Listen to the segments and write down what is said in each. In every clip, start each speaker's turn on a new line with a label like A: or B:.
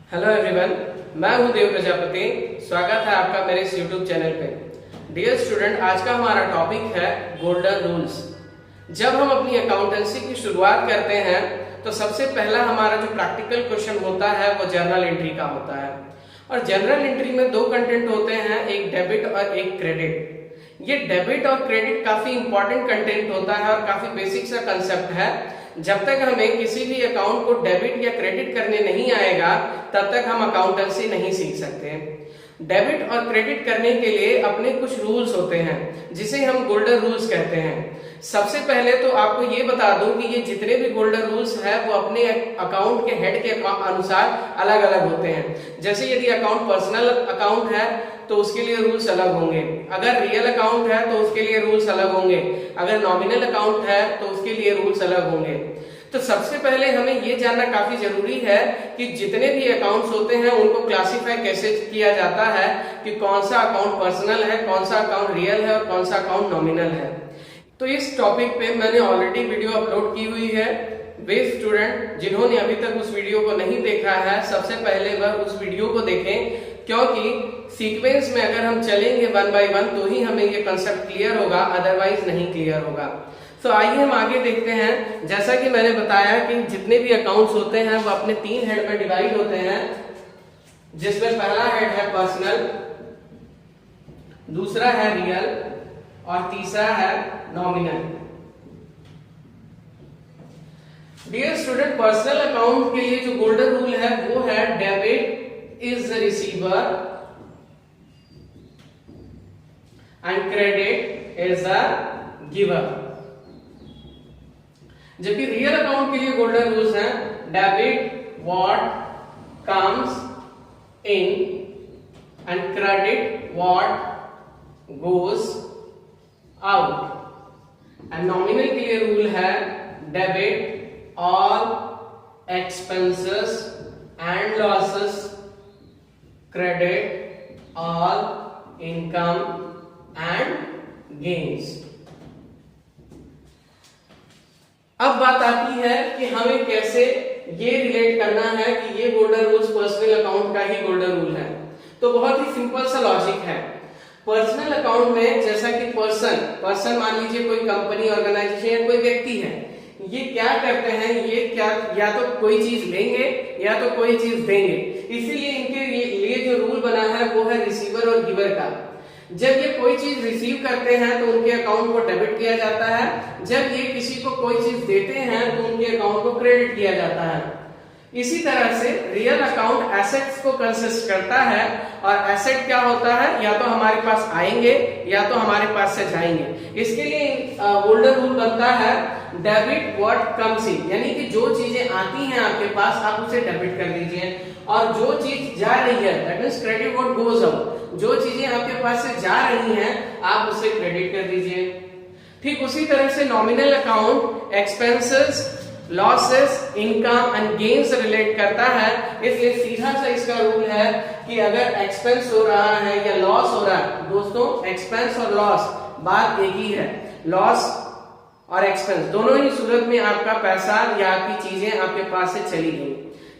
A: Hello everyone, मैं हूं देव प्रजापति। स्वागत है आपका मेरे इस यूट्यूब चैनल पे। डियर स्टूडेंट, आज का हमारा टॉपिक है गोल्डन रूल्स। जब हम अपनी अकाउंटेंसी की शुरुआत करते हैं तो सबसे पहला हमारा जो प्रैक्टिकल क्वेश्चन होता है वो जर्नल एंट्री का होता है। और जर्नल एंट्री में दो कंटेंट होते हैं, एक डेबिट और एक क्रेडिट। ये डेबिट और क्रेडिट काफी इंपॉर्टेंट कंटेंट होता है और काफी बेसिक सा कंसेप्ट है। जब तक हमें किसी भी अकाउंट को डेबिट या क्रेडिट करने नहीं आएगा तब तक हम अकाउंटेंसी नहीं सीख सकते। डेबिट और क्रेडिट करने के लिए अपने कुछ रूल्स होते हैं जिसे हम गोल्डन रूल्स कहते हैं। सबसे पहले तो आपको ये बता दूं कि ये जितने भी गोल्डन रूल्स है वो अपने अकाउंट के हेड के अनुसार अलग अलग होते हैं। जैसे यदि अकाउंट पर्सनल अकाउंट है तो उसके लिए रूल्स अलग होंगे, अगर रियल अकाउंट है तो उसके लिए रूल्स अलग होंगे, अगर नॉमिनल अकाउंट है तो उसके लिए रूल्स अलग होंगे। तो सबसे पहले हमें ये जानना काफी जरूरी है कि जितने भी अकाउंट्स होते हैं उनको क्लासिफाई कैसे किया जाता है कि कौन सा अकाउंट पर्सनल है, कौन सा अकाउंट रियल है और कौन सा अकाउंट नॉमिनल है। तो इस टॉपिक पे मैंने ऑलरेडी वीडियो अपलोड की हुई है। वे स्टूडेंट जिन्होंने अभी तक उस वीडियो को नहीं देखा है, सबसे पहले वह उस वीडियो को देखें, क्योंकि सीक्वेंस में अगर हम चलेंगे वन बाय वन तो ही हमें ये कंसेप्ट क्लियर होगा, अदरवाइज नहीं क्लियर होगा। तो आइए हम आगे देखते हैं। जैसा कि मैंने बताया कि जितने भी अकाउंट्स होते हैं वो अपने तीन हेड में डिवाइड होते हैं, जिसमें पहला हेड है पर्सनल, दूसरा है रियल और तीसरा है nominal. Dear student, personal account के लिए जो गोल्डन रूल है वो है debit is the receiver and credit is the giver. जबकि रियल अकाउंट के लिए गोल्डन रूल्स हैं debit what comes in and credit what goes out. And nominal के लिए रूल है debit all expenses and losses, credit all income and gains. अब बात आती है कि हमें कैसे ये रिलेट करना है कि ये गोल्डन रूल्स पर्सनल अकाउंट का ही गोल्डन रूल है। तो बहुत ही सिंपल सा लॉजिक है। पर्सनल अकाउंट में जैसा कि पर्सन मान लीजिए कोई कंपनी, ऑर्गेनाइजेशन या कोई व्यक्ति है, ये क्या करते हैं, ये क्या या तो कोई चीज लेंगे या तो कोई चीज देंगे। इसीलिए इनके लिए जो रूल बना है वो है रिसीवर और गिवर का। जब ये कोई चीज रिसीव करते हैं तो उनके अकाउंट को डेबिट किया जाता है, जब ये किसी को कोई चीज देते हैं तो उनके अकाउंट को क्रेडिट किया जाता है। इसी तरह से रियल अकाउंट एसेट्स को कंसिस्ट करता है, और एसेट क्या होता है, या तो हमारे पास आएंगे या तो हमारे पास से जाएंगे। इसके लिए गोल्डन रूल बनता है डेबिट व्हाट कम्स इन, यानी कि जो चीजें आती हैं आपके पास आप उसे डेबिट कर दीजिए, और जो चीज जा रही है that means credit what goes out, जो चीजें आपके पास से जा रही हैं आप उसे क्रेडिट कर दीजिए। ठीक उसी तरह से nominal account expenses, losses, income and gains relate करता है। इसलिए सीधा सा इसका रूल है कि अगर एक्सपेंस हो रहा है या लॉस हो रहा है, दोस्तों एक्सपेंस और लॉस बात एक ही है। लॉस और एक्सपेंस दोनों ही सूरत में आपका पैसा या आपकी चीजें आपके पास से चली गई,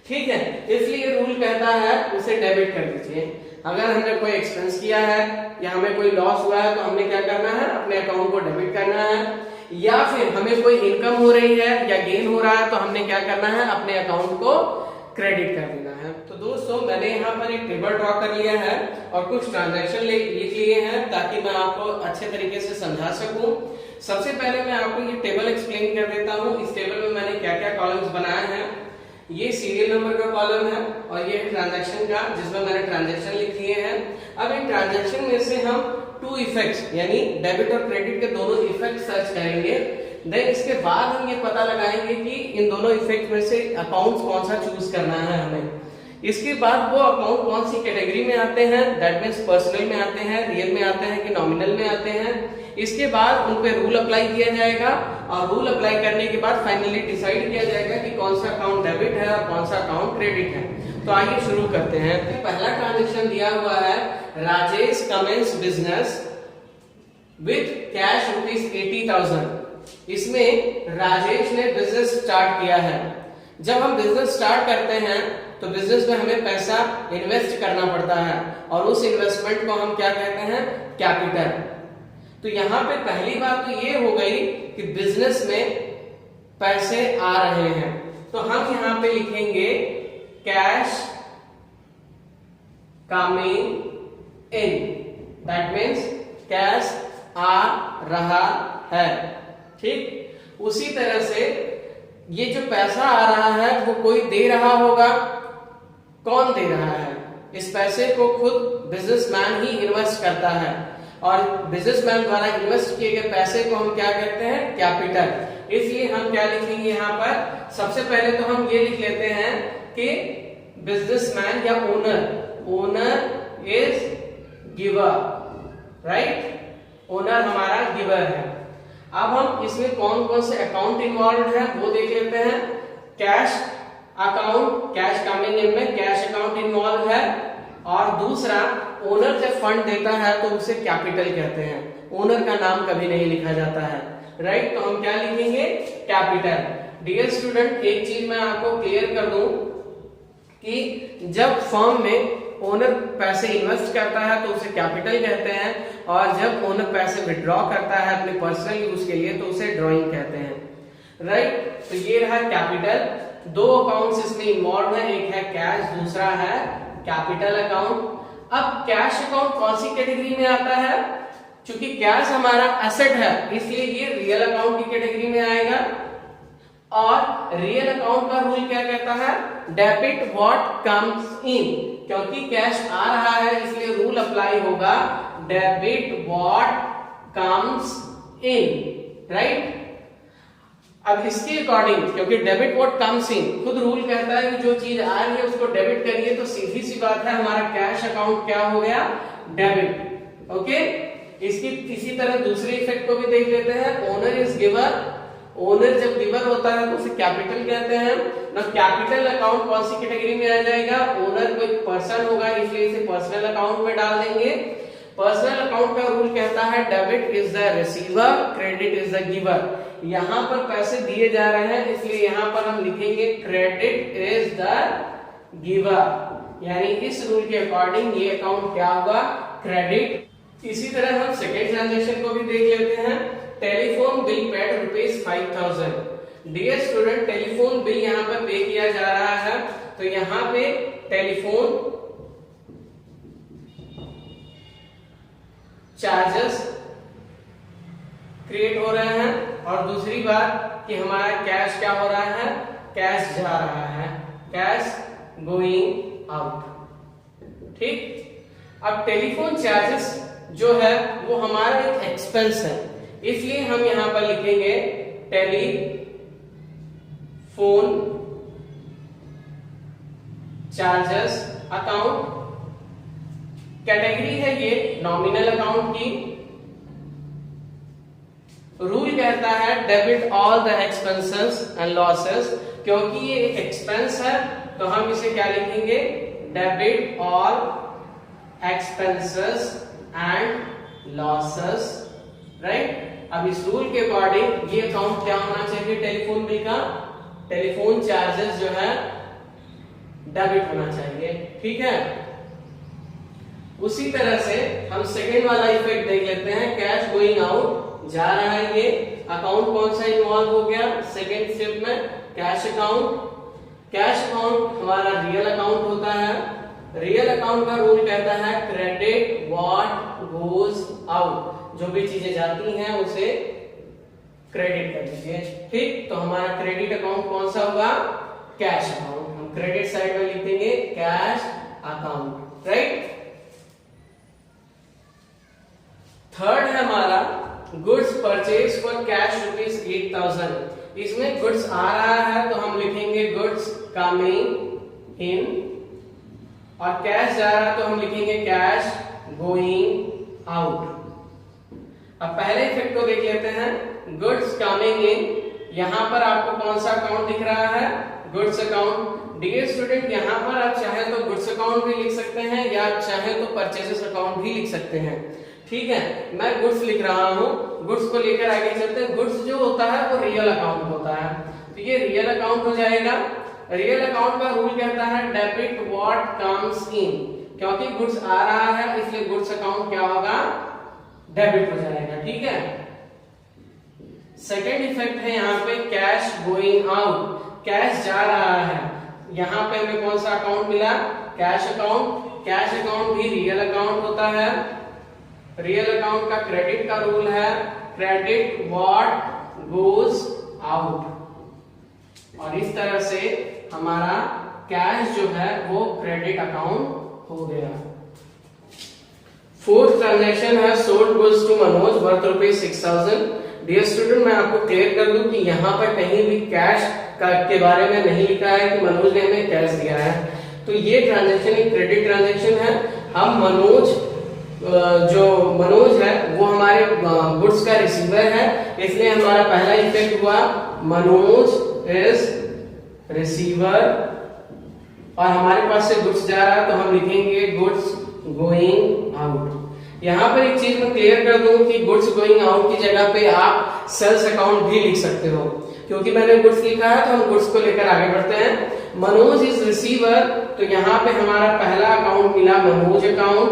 A: ठीक है। इसलिए रूल कहता है उसे डेबिट कर दीजिए। अगर हमने कोई एक्सपेंस किया है या हमें कोई लॉस हुआ है तो हमने क्या करना है, अपने अकाउंट को डेबिट करना है। या फिर हमें कोई इनकम हो रही है या गेन हो रहा है तो हमने क्या करना है, अपने अकाउंट को क्रेडिट कर देना है। तो दोस्तों मैंने यहाँ पर एक टेबल ड्रॉ कर लिया है और कुछ ट्रांजैक्शन लिख लिए हैं ताकि मैं आपको अच्छे तरीके से समझा सकूं। सबसे पहले मैं आपको ये टेबल एक्सप्लेन कर देता हूँ। इस टेबल में मैंने क्या क्या कॉलम्स बनाए हैं। ये सीरियल नंबर का कॉलम है और ये है ट्रांजैक्शन का, जिसमें मैंने ट्रांजैक्शन लिख लिए हैं। अब इन ट्रांजैक्शन में से हम टू इफेक्ट्स यानी डेबिट और क्रेडिट के दोनों इफेक्ट सर्च करेंगे। देन इसके बाद हम ये पता लगाएंगे कि इन दोनों इफेक्ट में से अकाउंट कौन सा चूज करना है हमें। इसके बाद वो अकाउंट कौन सी कैटेगरी में आते हैं, दैट मींस पर्सनल में आते हैं, रियल में आते हैं कि नॉमिनल में आते हैं। इसके बाद उन पे रूल अप्लाई किया जाएगा और रूल अप्लाई करने के बाद फाइनली डिसाइड किया जाएगा कि कौन सा अकाउंट डेबिट है और कौन सा अकाउंट क्रेडिट है। तो आइए शुरू करते हैं। पहला ट्रांजैक्शन दिया हुआ है, Rajesh commences business with cash ₹80,000। इसमें राजेश ने बिजनेस स्टार्ट किया है। जब हम बिजनेस स्टार्ट करते हैं तो बिजनेस में हमें पैसा इन्वेस्ट करना पड़ता है और उस इन्वेस्टमेंट को हम क्या कहते हैं, कैपिटल। तो यहाँ पे पहली बात तो ये हो गई कि बिजनेस में पैसे आ रहे हैं, तो हम यहाँ पे लिखेंगे cash coming in, that means cash आ रहा है। ठीक, उसी तरह से ये जो पैसा आ रहा है वो कोई दे रहा होगा, कौन दे रहा है? इस पैसे को खुद बिजनेसमैन ही इन्वेस्ट करता है और बिजनेसमैन द्वारा इन्वेस्ट किए गए पैसे को हम क्या कहते हैं, कैपिटल। इसलिए हम क्या लिखेंगे यहाँ पर, सबसे पहले तो हम ये लिख लेते हैं कि बिजनेसमैन या owner is giver, right, owner हमारा गिवर है। अब हम इसमें कौन कौन से अकाउंट इन्वॉल्व है वो देख लेते हैं। कैश अकाउंट, कैश कमिंग इन में कैश अकाउंट इन्वॉल्व है, और दूसरा ओनर जब फंड देता है तो उसे कैपिटल कहते हैं, ओनर का नाम कभी नहीं लिखा जाता है, राइट। तो हम क्या लिखेंगे, कैपिटल। डियर स्टूडेंट, एक चीज मैं आपको क्लियर कर दूं कि जब फर्म में ओनर पैसे इन्वेस्ट करता है तो उसे कैपिटल कहते हैं, और जब ओनर पैसे विड्रॉ करता है अपने पर्सनल यूज के लिए तो उसे ड्रॉइंग कहते हैं, राइट। तो ये रहा कैपिटल। दो अकाउंट्स इसमें इन्वॉल्व है, एक है कैश, दूसरा है कैपिटल अकाउंट। अब कैश अकाउंट कौन सी कैटेगरी में आता है? चूंकि कैश हमारा एसेट है इसलिए ये रियल अकाउंट की कैटेगरी में आएगा, और रियल अकाउंट का रूल क्या कहता है, डेबिट व्हाट कम्स इन, क्योंकि कैश आ रहा है इसलिए रूल अप्लाई होगा debit what comes in, right. अब इसके अकॉर्डिंग, क्योंकि डेबिट व्हाट कम्स इन खुद रूल कहता है कि जो चीज आ रही है उसको डेबिट करिए, तो सीधी सी बात है हमारा कैश अकाउंट क्या हो गया, डेबिट। ओके, इसकी इसी तरह दूसरे इफेक्ट को भी देख लेते हैं। ओनर इज गिवर, ओनर जब गिवर होता है तो उसे कैपिटल कहते हैं ना। कैपिटल अकाउंट कौन सी कैटेगरी में आ जाएगा, ओनर कोई पर्सन होगा इसलिए इसे पर्सनल अकाउंट में डाल देंगे। पर्सनल अकाउंट का रूल कहता है debit is the receiver, credit is the giver. यहां पर पैसे दिए जा रहे हैं इसलिए यहां पर हम लिखेंगे क्रेडिट इज द गिवर, यानी इस रूल के अकॉर्डिंग ये अकाउंट क्या होगा, क्रेडिट। इसी तरह हम सेकेंड ट्रांजेक्शन को भी देख लेते हैं। Telephone bill paid ₹5000। Dear student, telephone bill यहाँ पे पे किया जा रहा है, तो यहाँ पे टेलीफोन चार्जेस क्रिएट हो रहे हैं, और दूसरी बात कि हमारा कैश क्या हो रहा है, कैश जा रहा है, कैश गोइंग आउट। ठीक, अब टेलीफोन चार्जेस जो है वो हमारा एक एक्सपेंस है, इसलिए हम यहां पर लिखेंगे टेलीफोन चार्जेस अकाउंट। कैटेगरी है ये नॉमिनल अकाउंट की। रूल कहता है debit all the expenses and losses, क्योंकि ये एक एक्सपेंस है तो हम इसे क्या लिखेंगे, debit all expenses and losses, right. अब इस रूल के अकॉर्डिंग ये अकाउंट क्या होना चाहिए, टेलीफोन बिल का, टेलीफोन चार्जेस जो है डेबिट होना चाहिए, ठीक है। उसी तरह से हम सेकेंड वाला इफेक्ट देख लेते हैं, कैश गोइंग आउट जा रहा है, ये अकाउंट कौन सा इन्वॉल्व हो गया सेकेंड स्टेप में, कैश अकाउंट। कैश अकाउंट हमारा रियल अकाउंट होता है, रियल अकाउंट का रूल कहता है क्रेडिट व्हाट गोज आउट, जो भी चीजें जाती हैं उसे क्रेडिट कर दीजिए, ठीक। तो हमारा क्रेडिट अकाउंट कौन सा होगा, कैश अकाउंट। हम क्रेडिट साइड में लिख देंगे कैश अकाउंट, राइट। थर्ड है हमारा गुड्स परचेज फॉर कैश ₹8000। इसमें गुड्स आ रहा है तो हम लिखेंगे गुड्स कमिंग इन, और कैश जा रहा है तो हम लिखेंगे कैश गोइंग आउट। अब पहले इफेक्ट को देख लेते हैं, गुड्स कमिंग इन। यहां पर आपको कौन सा अकाउंट दिख रहा है, गुड्स अकाउंट। डियर स्टूडेंट, यहां पर आप चाहे तो गुड्स अकाउंट भी लिख सकते हैं या चाहे तो परचेजेस अकाउंट भी लिख सकते हैं, ठीक है। मैं गुड्स लिख रहा हूं, गुड्स को लेकर आगे चलते हैं। गुड्स जो होता है वो रियल अकाउंट होता है, तो ये रियल अकाउंट हो जाएगा। रियल अकाउंट का रूल कहता है डेबिट व्हाट कम्स इन, क्योंकि गुड्स आ रहा है इसलिए गुड्स अकाउंट क्या होगा, डेबिट हो जाएगा। ठीक है। सेकेंड इफेक्ट है यहाँ पे कैश गोइंग आउट, कैश जा रहा है। यहाँ पे हमें कौन सा अकाउंट मिला, कैश अकाउंट। कैश अकाउंट भी रियल अकाउंट होता है। रियल अकाउंट का क्रेडिट का रूल है क्रेडिट व्हाट गोज आउट, और इस तरह से हमारा कैश जो है वो क्रेडिट अकाउंट हो गया। फोर्थ ट्रांजैक्शन है sold goods to Manoj worth ₹6000। Dear student, मैं आपको क्लियर कर दूं कि यहाँ पर कहीं भी कैश के बारे में नहीं लिखा है कि मनोज ने हमें कैश दिया है। तो ये ट्रांजैक्शन एक क्रेडिट ट्रांजैक्शन है। हम जो मनोज है वो हमारे गुड्स का रिसीवर है, इसलिए हमारा पहला इफेक्ट हुआ मनोज इज रिसीवर, और हमारे पास से गुड्स जा रहा है तो हम लिखेंगे गुड्स गोइंग आउट। यहाँ पर एक चीज मैं क्लियर कर दूं कि गुड्स गोइंग आउट की जगह पे आप सेल्स अकाउंट भी लिख सकते हो, क्योंकि मैंने गुड्स लिखा है तो हम गुड्स को लेकर आगे बढ़ते हैं। मनोज इज रिसीवर, तो यहाँ पे हमारा पहला अकाउंट मिला मनोज अकाउंट,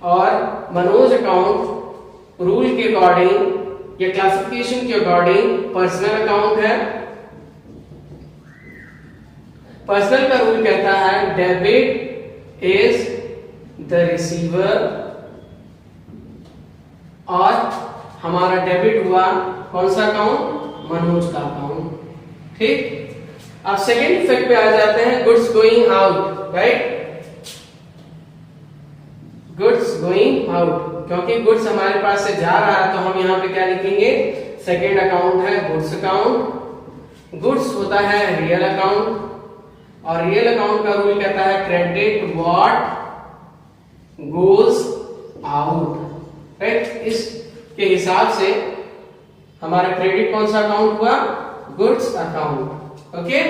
A: और मनोज अकाउंट रूल के अकॉर्डिंग या क्लासिफिकेशन के अकॉर्डिंग पर्सनल अकाउंट है। पर्सनल का रूल कहता है डेबिट इज द रिसीवर, और हमारा डेबिट हुआ कौन सा अकाउंट, मनोज का अकाउंट। ठीक। अब सेकेंड इफेक्ट पे आ जाते हैं goods going out, right. Goods going out, क्योंकि गुड्स हमारे पास से जा रहा है तो हम यहाँ पे क्या लिखेंगे, सेकेंड अकाउंट है गुड्स अकाउंट। गुड्स होता है रियल अकाउंट, और रियल अकाउंट का रूल कहता है credit what goes out, right. इसके हिसाब से हमारा क्रेडिट कौन सा अकाउंट हुआ, गुड्स अकाउंट। ओके।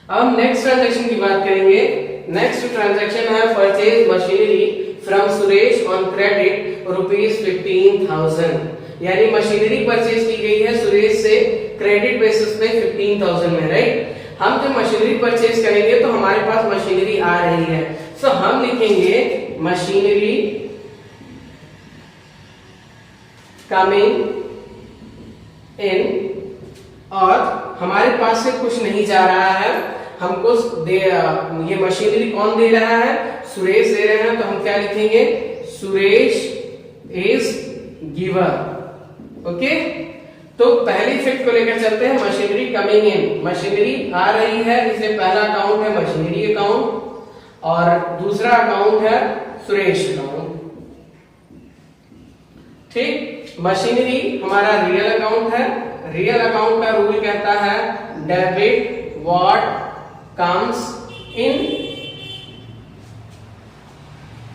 A: अब नेक्स्ट ट्रांजैक्शन की बात करेंगे। नेक्स्ट ट्रांजैक्शन है purchase machinery from Suresh on credit ₹15,000, यानी मशीनरी परचेज की गई है सुरेश से क्रेडिट बेसिस पे 15,000 में, राइट। हम जब मशीनरी परचेज करेंगे तो हमारे पास मशीनरी आ रही है, तो हम लिखेंगे मशीनरी कमिंग इन, और हमारे पास से कुछ नहीं जा रहा है, हमको ये मशीनरी कौन दे रहा है, सुरेश दे रहे हैं, तो हम क्या लिखेंगे, सुरेश इज गिवर। ओके। तो पहले इफेक्ट को लेकर चलते हैं, मशीनरी कमिंग इन, मशीनरी आ रही है, इसलिए पहला अकाउंट है मशीनरी अकाउंट, और दूसरा अकाउंट है सुरेश अकाउंट। ठीक। मशीनरी हमारा रियल अकाउंट है। रियल अकाउंट का रूल कहता है डेबिट व्हाट कम्स इन,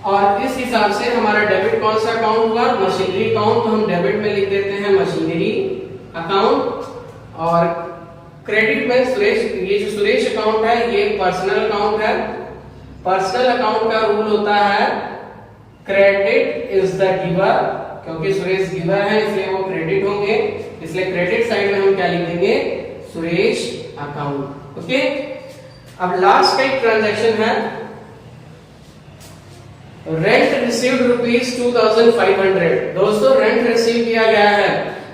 A: और इस हिसाब से हमारा डेबिट कौन सा अकाउंट हुआ, मशीनरी अकाउंट, तो हम डेबिट में लिख देते हैं मशीनरी अकाउंट, और क्रेडिट में सुरेश, ये जो सुरेश अकाउंट है ये पर्सनल अकाउंट है। पर्सनल अकाउंट का रूल होता है क्रेडिट इज द गिवर, क्योंकि सुरेश गिवर है इसलिए वो क्रेडिट होंगे, इसलिए क्रेडिट साइड में हम क्या लिखेंगे, सुरेश अकाउंट। ओके। अब लास्ट का एक ट्रांजैक्शन है रेंट रिसीव्ड ₹2,500। दोस्तों रेंट रिसीव किया गया है,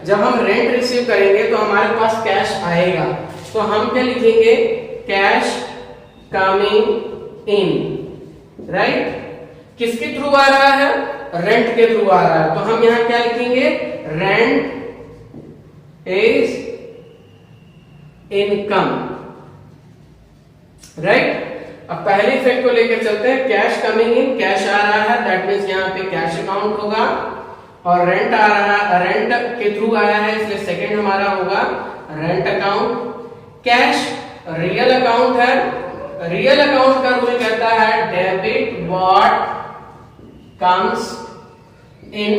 A: जब हम रेंट रिसीव करेंगे तो हमारे पास कैश आएगा, तो हम क्या लिखेंगे, कैश कमिंग इन, राइट। किसके थ्रू आ रहा है, रेंट के थ्रू आ रहा है, तो हम यहां क्या लिखेंगे, रेंट इज इनकम, राइट। अब पहले इफेक्ट को लेकर चलते हैं, कैश कमिंग इन, कैश आ रहा है, दैट मींस यहां पे कैश अकाउंट होगा, और रेंट आ रहा है, रेंट के थ्रू आया है इसलिए सेकंड हमारा होगा rent account. Cash real account है, रियल अकाउंट का रूल कहता है डेबिट व्हाट कम्स इन,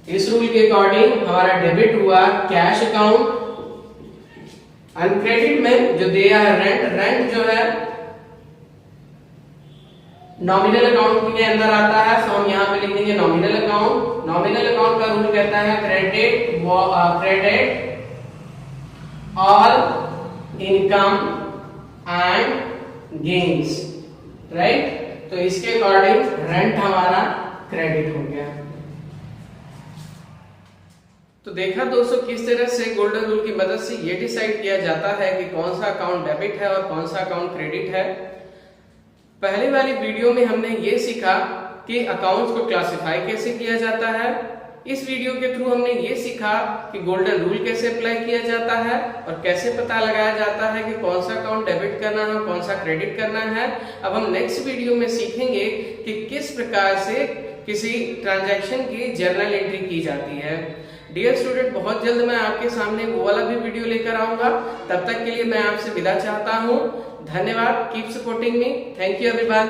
A: इस रूल के अकॉर्डिंग हमारा डेबिट हुआ कैश अकाउंट। क्रेडिट में जो दिया है रेंट, रेंट जो है नॉमिनल अकाउंट के अंदर आता है, तो हम यहां पे लिख देंगे नॉमिनल अकाउंट। नॉमिनल अकाउंट का रूल कहता है credit all income and gains, right. तो इसके अकॉर्डिंग रेंट हमारा क्रेडिट हो गया। तो देखा दोस्तों किस तरह से गोल्डन रूल की मदद से ये डिसाइड किया जाता है कि कौन सा अकाउंट डेबिट है और कौन सा अकाउंट क्रेडिट है। पहले वाली वीडियो में हमने ये सीखा कि अकाउंट्स को क्लासिफाई कैसे किया जाता है। इस वीडियो के थ्रू हमने ये सीखा कि गोल्डन रूल कैसे अप्लाई किया जाता है और कैसे पता लगाया जाता है कि कौन सा अकाउंट डेबिट करना है, कौन सा क्रेडिट करना है। अब हम नेक्स्ट वीडियो में सीखेंगे कि किस प्रकार से किसी ट्रांजैक्शन की जर्नल एंट्री की जाती है। डियर स्टूडेंट, बहुत जल्द मैं आपके सामने वो वाला भी वीडियो लेकर आऊंगा। तब तक के लिए मैं आपसे विदा चाहता हूँ। धन्यवाद। Keep supporting me. Thank you everyone.